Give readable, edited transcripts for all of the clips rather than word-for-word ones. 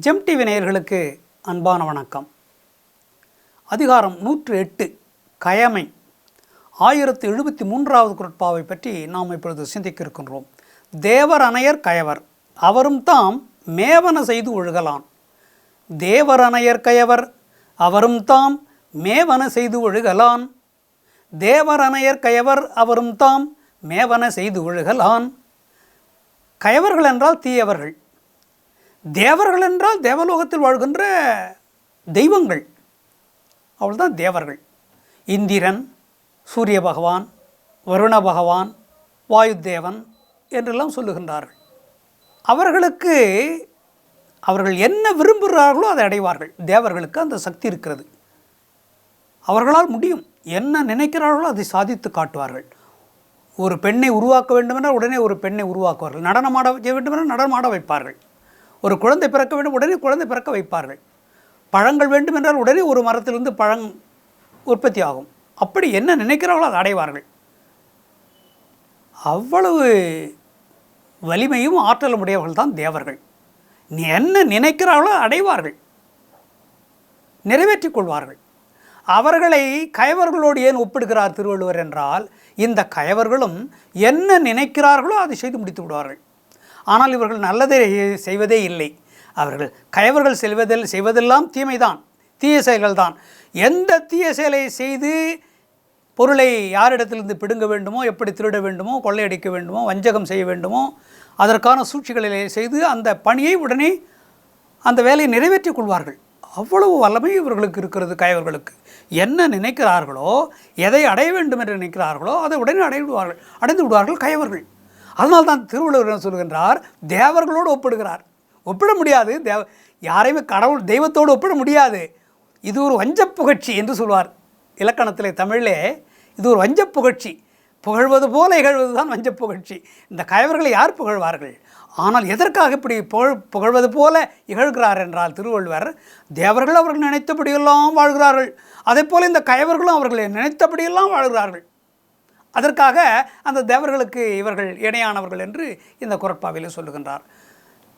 GeM TV நேயர்களுக்கு அன்பான வணக்கம். அதிகாரம் 108 கயமை 1073வது குறட்பாவை பற்றி நாம் இப்பொழுது சிந்திக்க இருக்கின்றோம். தேவர் அணையர் கயவர் அவரும் தாம் மேவன செய்து ஒழுகலான். தேவர் அணையர் கயவர் அவரும் தாம் மேவன செய்து ஒழுகலான். தேவர் அணையர் கயவர் அவரும் தாம் மேவன செய்து ஒழுகலான். கயவர்கள் என்றால் தீயவர்கள், தேவர்கள் என்றால் தேவலோகத்தில் வாழ்கின்ற தெய்வங்கள், அவள்தான் தேவர்கள். இந்திரன், சூரிய பகவான், வருண பகவான், வாயுதேவன் என்றெல்லாம் சொல்லுகின்றார்கள். அவர்களுக்கு அவர்கள் என்ன விரும்புகிறார்களோ அதை அடைவார்கள். தேவர்களுக்கு அந்த சக்தி இருக்கிறது, அவர்களால் முடியும். என்ன நினைக்கிறார்களோ அதை சாதித்து காட்டுவார்கள். ஒரு பெண்ணை உருவாக்க வேண்டுமென்றால் உடனே ஒரு பெண்ணை உருவாக்குவார்கள். நடனமாட வேண்டுமென்றால் நடனமாட வைப்பார்கள். ஒரு குழந்தை பிறக்க வேண்டும், உடனே குழந்தை பிறக்க வைப்பார்கள். பழங்கள் வேண்டுமென்றால் உடனே ஒரு மரத்திலிருந்து பழம் உற்பத்தி ஆகும். அப்படி என்ன நினைக்கிறார்களோ அதை அடைவார்கள். அவ்வளவு வலிமையும் ஆற்றலும் உடையவர்கள் தான் தேவர்கள். நீ என்ன நினைக்கிறார்களோ அடைவார்கள், நிறைவேற்றிக் கொள்வார்கள். அவர்களை கயவர்களோடு ஏன் ஒப்பிடுகிறார் திருவள்ளுவர் என்றால், இந்த கயவர்களும் என்ன நினைக்கிறார்களோ அதை செய்து முடித்து விடுவார்கள். ஆனால் இவர்கள் நல்லதை செய்வதே இல்லை. அவர்கள் கயவர்கள் செய்வதெல்லாம் தீமைதான், தீய செயல்கள்தான். எந்த தீய செயலை செய்து பொருளை யாரிடத்திலிருந்து பிடுங்க வேண்டுமோ, எப்படி திருட வேண்டுமோ, கொள்ளையடிக்க வேண்டுமோ, வஞ்சகம் செய்ய வேண்டுமோ, அதற்கான சூழ்ச்சிகளை செய்து அந்த பணியை உடனே அந்த வேலையை நிறைவேற்றிக் கொள்வார்கள். அவ்வளவு வல்லமை இவர்களுக்கு இருக்கிறது. கயவர்களுக்கு என்ன நினைக்கிறார்களோ, எதை அடைய வேண்டும் என்று நினைக்கிறார்களோ அதை உடனே அடைந்து விடுவார்கள் கயவர்கள். அதனால்தான் திருவள்ளுவர் சொல்கின்றார், தேவர்களோடு ஒப்பிடுகிறார். ஒப்பிட முடியாது, யாரையுமே கடவுள் தெய்வத்தோடு ஒப்பிட முடியாது. இது ஒரு வஞ்ச புகழ்ச்சி என்று சொல்வார் இலக்கணத்திலே, தமிழிலே. இது ஒரு வஞ்ச புகழ்ச்சி. புகழ்வது போல இகழ்வது தான் வஞ்ச புகழ்ச்சி. இந்த கயவர்களை யார் புகழ்வார்கள்? ஆனால் எதற்காக இப்படி புகழ்வது போல இகழ்கிறார் என்றால், திருவள்ளுவர் தேவர்கள் அவர்கள் நினைத்தபடியெல்லாம் வாழ்கிறார்கள், அதே போல் இந்த கயவர்களும் அவர்களை நினைத்தபடியெல்லாம் வாழ்கிறார்கள். அதற்காக அந்த தேவர்களுக்கு இவர்கள் இணையானவர்கள் என்று இந்த குறட்பாவிலே சொல்லுகின்றார்.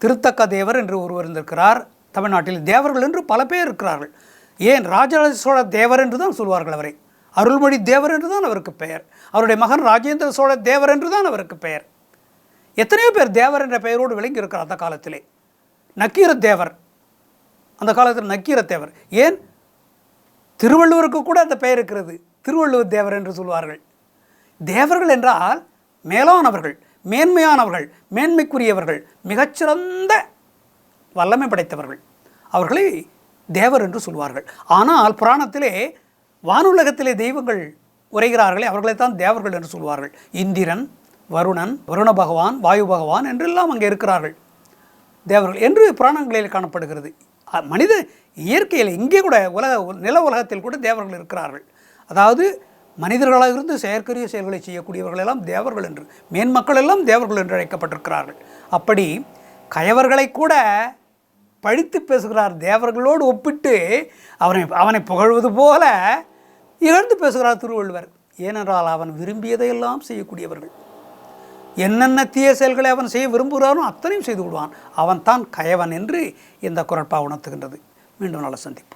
திருத்தக்க தேவர் என்று ஒருவர் இருந்திருக்கிறார். தமிழ்நாட்டில் தேவர்கள் என்று பல பேர் இருக்கிறார்கள். ஏன் ராஜராஜ சோழ தேவர் என்று தான் சொல்வார்கள் அவரை. அருள்மொழி தேவர் என்று தான் அவருக்கு பெயர். அவருடைய மகன் ராஜேந்திர சோழ தேவர் என்று தான் அவருக்கு பெயர். எத்தனையோ பேர் தேவர் என்ற பெயரோடு விளங்கி இருக்கிறார் அந்த காலத்திலே. நக்கீர தேவர், அந்த காலத்தில் நக்கீர தேவர். ஏன் திருவள்ளுவருக்கு கூட அந்த பெயர் இருக்கிறது, திருவள்ளுவர் தேவர் என்று சொல்வார்கள். தேவர்கள் என்றால் மேலானவர்கள், மேன்மையானவர்கள், மேன்மைக்குரியவர்கள், மிகச்சிறந்த வல்லமை படைத்தவர்கள். அவர்களை தேவர் என்று சொல்வார்கள். ஆனால் புராணத்திலே வானுலகத்திலே தெய்வங்கள் உரைகிறார்களே, அவர்களைத்தான் தேவர்கள் என்று சொல்வார்கள். இந்திரன், வருணன், வருண பகவான், வாயு பகவான் என்றெல்லாம் அங்கே இருக்கிறார்கள். தேவர்கள் என்று புராணங்களில் காணப்படுகிறது. மனித இயற்கையில் இங்கே கூட நில உலகத்தில் கூட தேவர்கள் இருக்கிறார்கள். அதாவது மனிதர்களாக இருந்து செயற்கரிய செயல்களை செய்யக்கூடியவர்களெல்லாம் தேவர்கள் என்று, மேன்மக்கள் எல்லாம் தேவர்கள் என்று அழைக்கப்பட்டிருக்கிறார்கள். அப்படி கயவர்களை கூட பழித்து பேசுகிறார். தேவர்களோடு ஒப்பிட்டு அவனை புகழ்வது போல இகழ்ந்து பேசுகிறார் திருவள்ளுவர். ஏனென்றால் அவன் விரும்பியதையெல்லாம் செய்யக்கூடியவர்கள். என்னென்ன தீய செயல்களை அவன் செய்ய விரும்புகிறானோ அத்தனையும் செய்து விடுவான். அவன் தான் கயவன் என்று இந்த குறட்பா உணர்த்துகின்றது. மீண்டும் நல்ல சந்திப்பு.